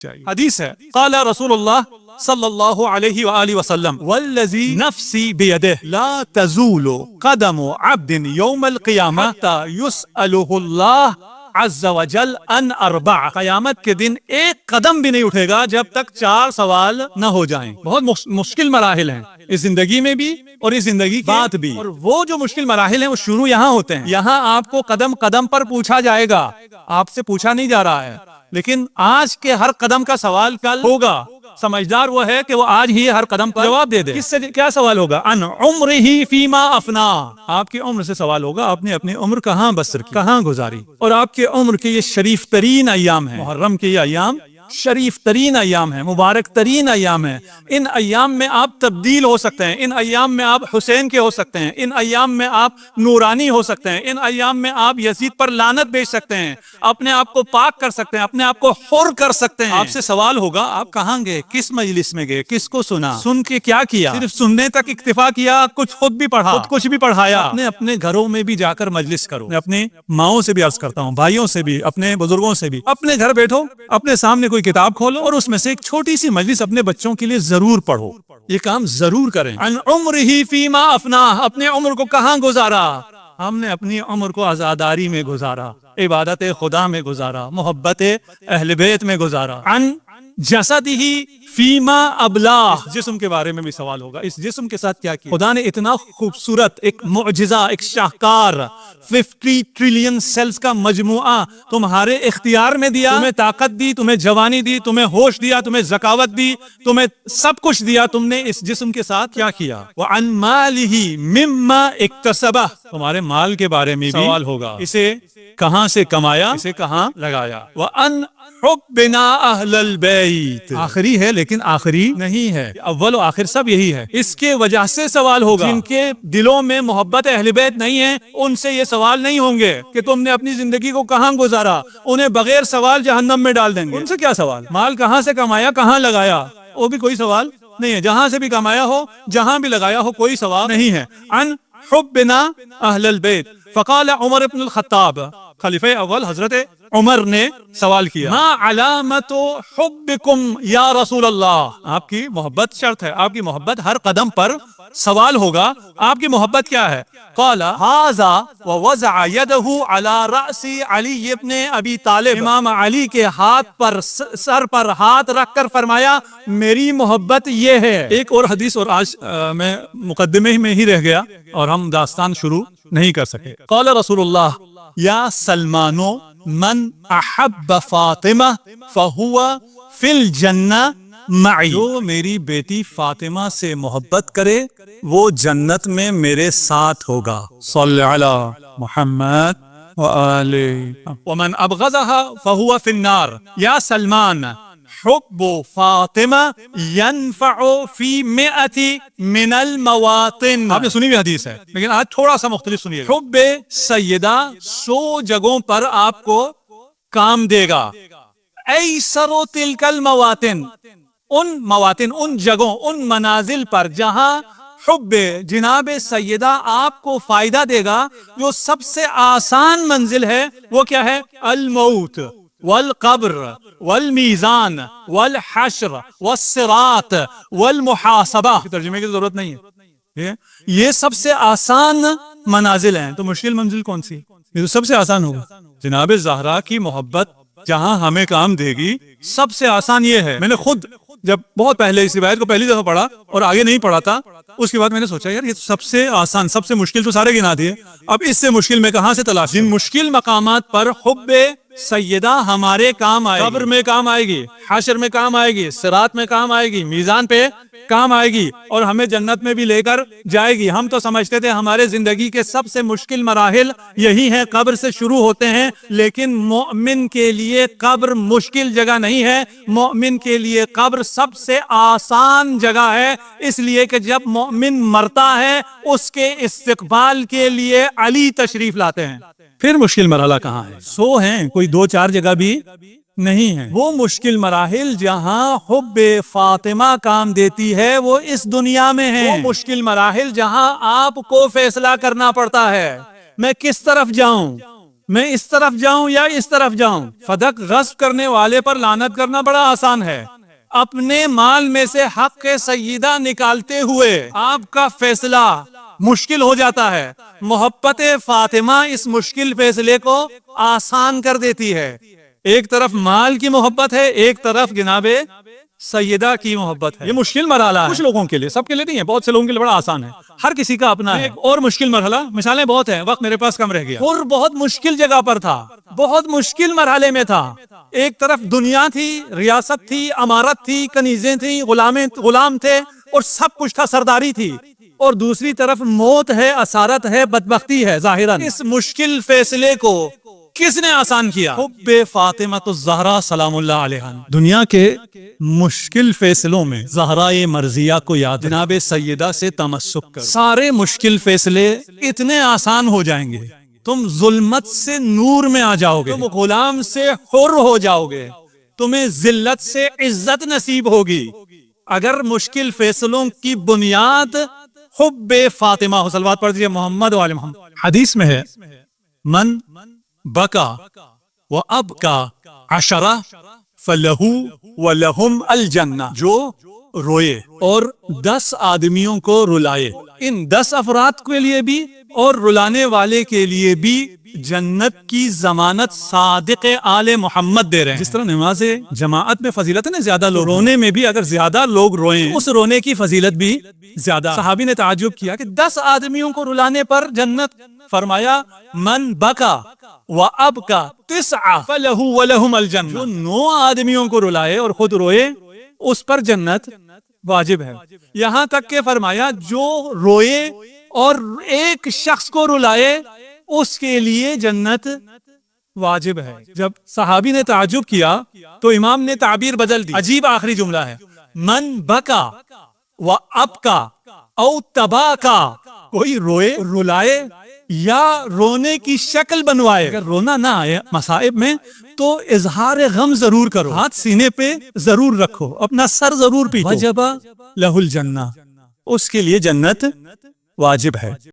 حدیث ہے، قال رسول اللہ صلی اللہ علیہ وآلہ وسلم والذی نفسی بیدہ لا تزول قدم عبد یوم القیامہ حتی یسألہ اللہ عز وجل ان اربع، قیامت کے دن ایک قدم بھی نہیں اٹھے گا جب تک 4 سوال نہ ہو جائیں۔ بہت مشکل مراحل ہیں اس زندگی میں بھی اور اس زندگی کے بعد بھی، اور وہ جو مشکل مراحل ہیں وہ شروع یہاں ہوتے ہیں۔ یہاں آپ کو قدم قدم پر پوچھا جائے گا، آپ سے پوچھا نہیں جا رہا ہے، لیکن آج کے ہر قدم کا سوال کل ہوگا۔ سمجھدار وہ ہے کہ وہ آج ہی ہر قدم پر جواب دے دے۔ کس سے کیا سوال ہوگا؟ ان عمرہ فیما افنا، آپ کی عمر سے سوال ہوگا، آپ نے اپنی عمر کہاں بسر کی، کہاں گزاری، اور آپ کے عمر کے یہ شریف ترین ایام ہیں۔ محرم کے یہ ایام شریف ترین ایام ہیں، مبارک ترین ایام ہیں۔ ان ایام میں آپ تبدیل ہو سکتے ہیں، ان ایام میں آپ حسین کے ہو سکتے ہیں، ان ایام میں آپ نورانی ہو سکتے ہیں، ان ایام میں آپ یزید پر لعنت بھیج سکتے ہیں، اپنے آپ کو پاک کر سکتے ہیں، اپنے آپ کو حر کر سکتے ہیں۔ آپ سے سوال ہوگا آپ کہاں گئے، کس مجلس میں گئے، کس کو سنا، سن کے کیا کیا، صرف سننے تک اکتفا کیا، کچھ خود بھی پڑھا، خود کچھ بھی پڑھایا۔ اپنے گھروں میں بھی جا کر مجلس کرو۔ میں اپنے ماؤں سے بھی عرض کرتا ہوں، بھائیوں سے بھی، اپنے بزرگوں سے بھی، اپنے گھر بیٹھو، اپنے سامنے کوئی کتاب کھولو اور اس میں سے ایک چھوٹی سی مجلس اپنے بچوں کے لیے ضرور پڑھو۔ یہ کام ضرور کریں۔ ان عمرہ فیما افنا، اپنے عمر کو کہاں گزارا؟ ہم نے اپنی عمر کو عزاداری میں گزارا، عبادت خدا میں گزارا، محبت اہل بیت میں گزارا۔ ان جسدہ فیما ابلاہ، جسم کے بارے میں بھی سوال ہوگا، اس جسم کے ساتھ کیا کیا؟ خدا نے اتنا خوبصورت ایک معجزہ، ایک شاہکار 50 ٹریلین سیلز کا مجموعہ تمہارے اختیار میں دیا، تمہیں طاقت دی، تمہیں جوانی دی، تمہیں ہوش دیا، تمہیں ذکاوت دی، تمہیں سب کچھ دیا، تم نے اس جسم کے ساتھ کیا کیا؟ وَعَنْ مَالِهِ مِمَّا اكْتَسَبَهُ، تمہارے مال کے بارے میں بھی سوال ہوگا، اسے کہاں سے کمایا، اسے کہاں لگایا؟ وَأَنْ حُبِّنَا أَهْلَ الْبَيْتِ، آخری ہے لیکن آخری نہیں ہے، اول و آخر سب یہی ہے۔ اس کے وجہ سے سوال ہوگا، جن کے دلوں میں محبت اہل بیت نہیں ہے ان سے یہ سوال نہیں ہوں گے کہ تم نے اپنی زندگی کو کہاں گزارا، انہیں بغیر سوال جہنم میں ڈال دیں گے۔ ان سے کیا سوال؟ مال کہاں سے کمایا، کہاں لگایا، وہ بھی کوئی سوال نہیں ہے۔ جہاں سے بھی کمایا ہو، جہاں بھی لگایا ہو، کوئی سوال نہیں ہے۔ ان حبنا اہل البیت، فقال عمر بن الخطاب، خلیفہ اول حضرت عمر نے سوال کیا، ما علامت حبکم یا رسول اللہ، آپ کی محبت شرط ہے، آپ کی محبت ہر قدم پر سوال ہوگا، آپ کی محبت کیا ہے؟ قال ھذا ووضع یدہ علی رأس علی ابن ابی طالب، امام علی کے ہاتھ پر، سر پر ہاتھ رکھ کر فرمایا میری محبت یہ ہے۔ ایک اور حدیث، اور آج میں مقدمے میں ہی رہ گیا اور ہم داستان شروع نہیں کر سکے۔ قال رسول اللہ یا سلمانو من احب فاطمہ فہو فی الجنہ معی، جو میری بیٹی فاطمہ سے محبت کرے وہ جنت میں میرے ساتھ ہوگا۔ صلی علی محمد وآلہ۔ ومن ابغضها فہو فی النار، یا سلمان حب فاطمہ ینفع فی 100 من المواطن، آپ نے سنی ہوئی حدیث ہے لیکن آج تھوڑا سا مختلف سنیے گا۔ حب سیدہ 100 جگہوں پر آپ کو کام دے گا۔ ایسر تلک المواطن، ان مواطن، ان جگہوں، ان منازل پر جہاں حب جناب سیدہ آپ کو فائدہ دے گا، جو سب سے آسان منزل ہے وہ کیا ہے؟ الموت والقبر والمیزان والحشر والصراط والمحاسبہ، ترجمے کی ضرورت نہیں ہے، یہ سب سے آسان منازل ہیں۔ تو مشکل منزل کون سی؟ یہ تو سب سے آسان ہوگا، جناب زہرا کی محبت جہاں ہمیں کام دے گی، سب سے آسان یہ ہے۔ میں نے خود جب بہت پہلے اس روایت کو پہلی دفعہ پڑھا اور آگے نہیں پڑھا تھا، اس کے بعد میں نے سوچا یار یہ سب سے آسان، سب سے مشکل تو سارے گنا دیے، اب اس سے مشکل میں کہاں سے تلاش؟ جن مشکل مقامات پر حب سیدہ ہمارے کام آئے گی، قبر میں کام آئے گی، حشر میں کام آئے گی، صراط میں کام آئے گی، میزان پہ کام آئے گی، اور ہمیں جنت میں بھی لے کر جائے گی۔ ہم تو سمجھتے تھے ہمارے زندگی کے سب سے مشکل مراحل یہی ہیں، قبر سے شروع ہوتے ہیں، لیکن مومن کے لیے قبر مشکل جگہ نہیں ہے، مومن کے لیے قبر سب سے آسان جگہ ہے، اس لیے کہ جب مومن مرتا ہے اس کے استقبال کے لیے علی تشریف لاتے ہیں۔ پھر مشکل مرحلہ کہاں ہے؟ 100 ہیں، کوئی 2-4 جگہ بھی نہیں ہے۔ وہ مشکل مراحل جہاں حب فاطمہ کام دیتی ہے وہ اس دنیا میں ہے۔ وہ مشکل مراحل جہاں آپ کو فیصلہ کرنا پڑتا ہے میں کس طرف جاؤں، میں اس طرف جاؤں یا اس طرف جاؤں. فدق غصب کرنے والے پر لعنت کرنا بڑا آسان ہے. اپنے مال میں سے حق سیدہ نکالتے ہوئے آپ کا فیصلہ مشکل ہو جاتا ہے. محبت فاطمہ اس مشکل فیصلے کو آسان کر دیتی ہے. ایک طرف مال کی محبت ہے، ایک طرف جناب سیدہ کی محبت ہے. یہ مشکل مرحلہ ہے کچھ لوگوں کے لیے، سب کے لیے نہیں ہے. بہت سے لوگوں کے لیے بڑا آسان ہے، ہر کسی کا اپنا ہے. ایک اور مشکل مرحلہ، مثالیں بہت ہیں، وقت میرے پاس کم رہ گیا. اور بہت مشکل جگہ پر تھا، بہت مشکل مرحلے میں تھا. ایک طرف دنیا تھی، ریاست تھی، امارت تھی، کنیزیں تھیں، غلام تھے اور سب کچھ تھا، سرداری تھی. اور دوسری طرف موت ہے، اسارت ہے، بدبختی ہے ظاہراً. اس مشکل فیصلے کو کس نے آسان کیا؟ حب فاطمہ الزہرا سلام اللہ علیہا. دنیا کے مشکل فیصلوں میں زہرائے مرضیہ کو یاد، جناب سیدہ سے تمسک کر، سارے مشکل فیصلے اتنے آسان ہو جائیں گے. تم ظلمت سے نور میں آ جاؤ گے، تم غلام سے حر ہو جاؤ گے، تمہیں ذلت سے عزت نصیب ہوگی. اگر مشکل فیصلوں کی بنیاد حب فاطمہ ہو. صلوات پڑھ دیجیے محمد و آل محمد. حدیث میں ہے من بکا و ابکا عشرہ فلہو ولہم الجنہ. جو روئے اور 10 آدمیوں کو رلائے، ان 10 افراد کے لیے بھی اور رلانے والے کے لیے بھی جنت کی ضمانت صادق آل محمد دے رہے ہیں. جس طرح نماز جماعت میں فضیلت ہے نا، زیادہ لوگ رونے میں بھی اگر زیادہ لوگ روئیں اس رونے کی فضیلت بھی زیادہ. صحابی نے تعجب کیا کہ 10 آدمیوں کو رلانے پر جنت. فرمایا من بکا و ابکا 9 فلہ ولہم الجنہ. جو 9 آدمیوں کو رلائے اور خود روئے اس پر جنت واجب ہے. یہاں تک کہ فرمایا جو روئے اور ایک شخص کو رلائے اس کے لیے جنت واجب ہے. جب صحابی نے تعجب کیا تو امام نے تعبیر بدل دی. عجیب آخری جملہ ہے، من بکا و ابکا او تباکا. کوئی روئے، رلائے یا رونے کی شکل بنوائے. اگر رونا نہ آئے مصائب میں تو اظہار غم ضرور کرو، ہاتھ سینے پہ ضرور رکھو، اپنا سر ضرور پیٹو. وجب لہ الجنہ، اس کے لیے جنت واجب ہے.